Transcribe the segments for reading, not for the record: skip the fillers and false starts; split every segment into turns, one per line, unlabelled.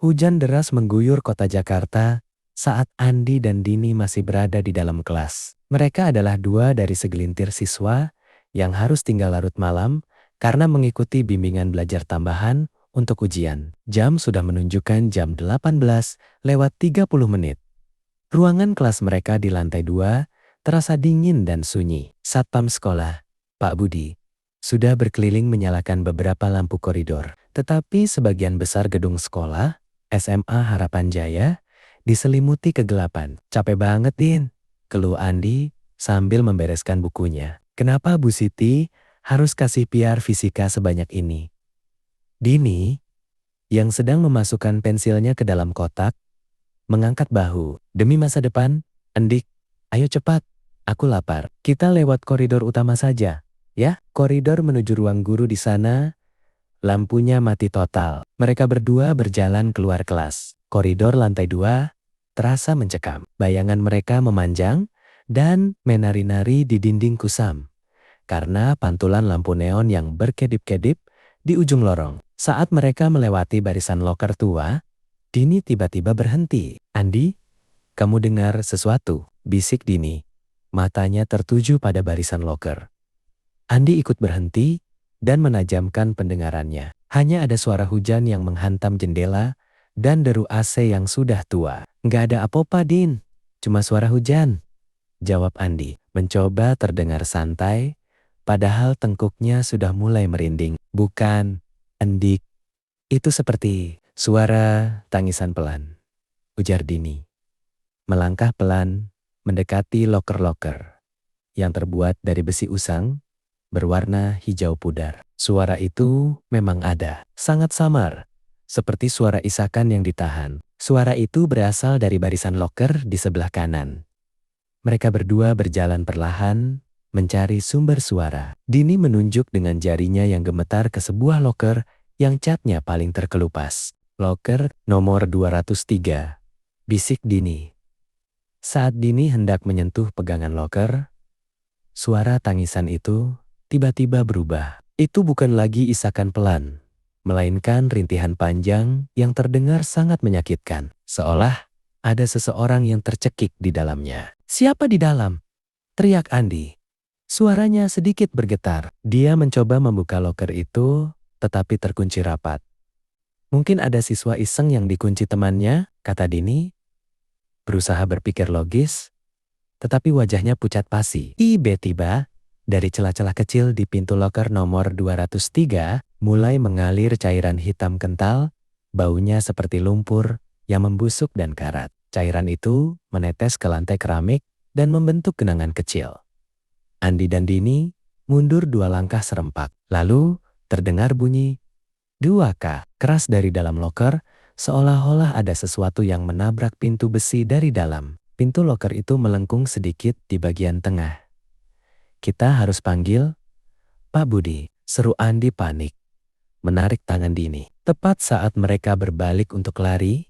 Hujan deras mengguyur kota Jakarta saat Andi dan Dini masih berada di dalam kelas. Mereka adalah dua dari segelintir siswa yang harus tinggal larut malam karena mengikuti bimbingan belajar tambahan untuk ujian. Jam sudah menunjukkan jam 18:30. Ruangan kelas mereka di lantai 2 terasa dingin dan sunyi. Satpam sekolah, Pak Budi, sudah berkeliling menyalakan beberapa lampu koridor. Tetapi sebagian besar gedung sekolah, SMA Harapan Jaya, diselimuti kegelapan. Capek banget, Din, keluh Andi sambil membereskan bukunya. Kenapa Bu Siti harus kasih PR fisika sebanyak ini? Dini, yang sedang memasukkan pensilnya ke dalam kotak, mengangkat bahu. Demi masa depan, Endik, ayo cepat, aku lapar. Kita lewat koridor utama saja, ya. Koridor menuju ruang guru di sana, lampunya mati total. Mereka berdua berjalan keluar kelas. Koridor lantai 2 terasa mencekam. Bayangan mereka memanjang dan menari-nari di dinding kusam karena pantulan lampu neon yang berkedip-kedip di ujung lorong. Saat mereka melewati barisan loker tua, Dini tiba-tiba berhenti. Andi, kamu dengar sesuatu? Bisik Dini. Matanya tertuju pada barisan loker. Andi ikut berhenti dan menajamkan pendengarannya. Hanya ada suara hujan yang menghantam jendela dan deru AC yang sudah tua. Nggak ada apa-apa, Din. Cuma suara hujan, jawab Andi. Mencoba terdengar santai, padahal tengkuknya sudah mulai merinding. Bukan, Endik. Itu seperti suara tangisan pelan, ujar Dini. Melangkah pelan, mendekati loker-loker yang terbuat dari besi usang berwarna hijau pudar. Suara itu memang ada, sangat samar, seperti suara isakan yang ditahan. Suara itu berasal dari barisan loker di sebelah kanan. Mereka berdua berjalan perlahan, mencari sumber suara. Dini menunjuk dengan jarinya yang gemetar ke sebuah loker yang catnya paling terkelupas. Loker nomor 203, bisik Dini. Saat Dini hendak menyentuh pegangan loker, suara tangisan itu tiba-tiba berubah. Itu bukan lagi isakan pelan, melainkan rintihan panjang yang terdengar sangat menyakitkan. Seolah ada seseorang yang tercekik di dalamnya. Siapa di dalam? Teriak Andi. Suaranya sedikit bergetar. Dia mencoba membuka loker itu, tetapi terkunci rapat. Mungkin ada siswa iseng yang dikunci temannya, kata Dini. Berusaha berpikir logis, tetapi wajahnya pucat pasi. Tiba-tiba, dari celah-celah kecil di pintu loker nomor 203, mulai mengalir cairan hitam kental, baunya seperti lumpur yang membusuk dan karat. Cairan itu menetes ke lantai keramik dan membentuk genangan kecil. Andi dan Dini mundur 2 langkah serempak. Lalu terdengar bunyi 2K keras dari dalam loker, seolah-olah ada sesuatu yang menabrak pintu besi dari dalam. Pintu loker itu melengkung sedikit di bagian tengah. Kita harus panggil Pak Budi, seru Andi panik, menarik tangan Dini. Tepat saat mereka berbalik untuk lari,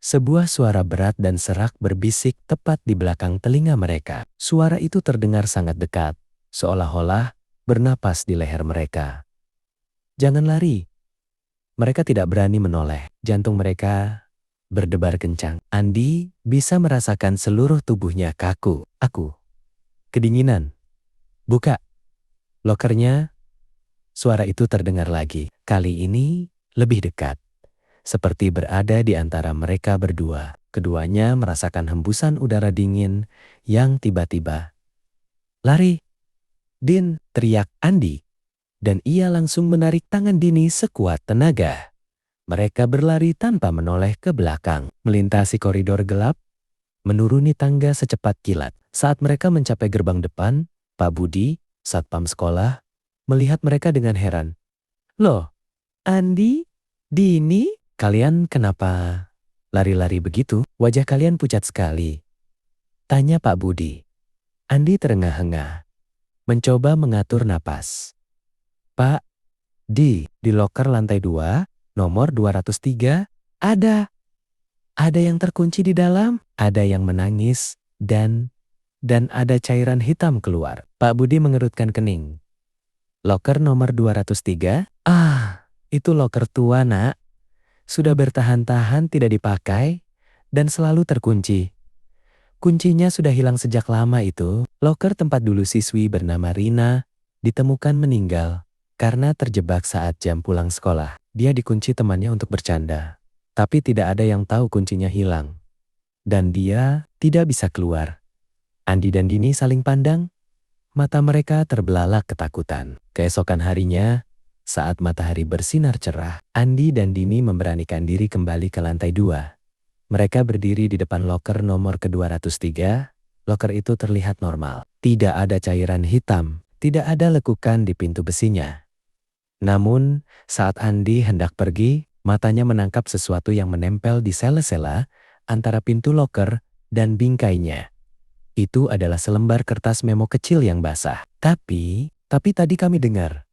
sebuah suara berat dan serak berbisik tepat di belakang telinga mereka. Suara itu terdengar sangat dekat, seolah-olah bernapas di leher mereka. Jangan lari. Mereka tidak berani menoleh. Jantung mereka berdebar kencang. Andi bisa merasakan seluruh tubuhnya kaku. Aku kedinginan. Buka lokernya. Suara itu terdengar lagi. Kali ini lebih dekat. Seperti berada di antara mereka berdua. Keduanya merasakan hembusan udara dingin yang tiba-tiba. Lari, Din, teriak Andi. Dan ia langsung menarik tangan Dini sekuat tenaga. Mereka berlari tanpa menoleh ke belakang. Melintasi koridor gelap, menuruni tangga secepat kilat. Saat mereka mencapai gerbang depan, Pak Budi, satpam sekolah, melihat mereka dengan heran. Loh, Andi, Dini, kalian kenapa lari-lari begitu? Wajah kalian pucat sekali, tanya Pak Budi. Andi terengah-engah, mencoba mengatur napas. Pak, di loker lantai 2, nomor 203, ada yang terkunci di dalam, ada yang menangis, dan ada cairan hitam keluar. Pak Budi mengerutkan kening. Loker nomor 203? Ah, itu loker tua, Nak. Sudah bertahan-tahan tidak dipakai dan selalu terkunci. Kuncinya sudah hilang sejak lama itu. Loker tempat dulu siswi bernama Rina ditemukan meninggal karena terjebak saat jam pulang sekolah. Dia dikunci temannya untuk bercanda. Tapi tidak ada yang tahu kuncinya hilang. Dan dia tidak bisa keluar. Andi dan Dini saling pandang. Mata mereka terbelalak ketakutan. Keesokan harinya, saat matahari bersinar cerah, Andi dan Dini memberanikan diri kembali ke lantai 2. Mereka berdiri di depan loker nomor ke-203. Loker itu terlihat normal. Tidak ada cairan hitam, tidak ada lekukan di pintu besinya. Namun, saat Andi hendak pergi, matanya menangkap sesuatu yang menempel di sela-sela antara pintu loker dan bingkainya. Itu adalah selembar kertas memo kecil yang basah. Tapi tadi kami dengar.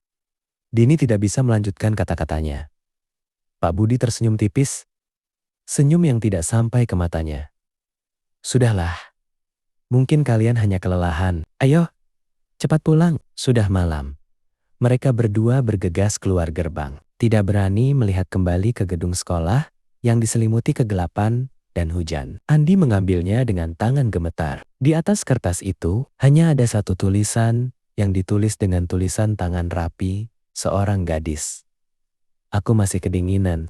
Dini tidak bisa melanjutkan kata-katanya. Pak Budi tersenyum tipis. Senyum yang tidak sampai ke matanya. Sudahlah. Mungkin kalian hanya kelelahan. Ayo, cepat pulang. Sudah malam. Mereka berdua bergegas keluar gerbang. Tidak berani melihat kembali ke gedung sekolah yang diselimuti kegelapan dan hujan. Andi mengambilnya dengan tangan gemetar. Di atas kertas itu hanya ada satu tulisan yang ditulis dengan tulisan tangan rapi seorang gadis. Aku masih kedinginan.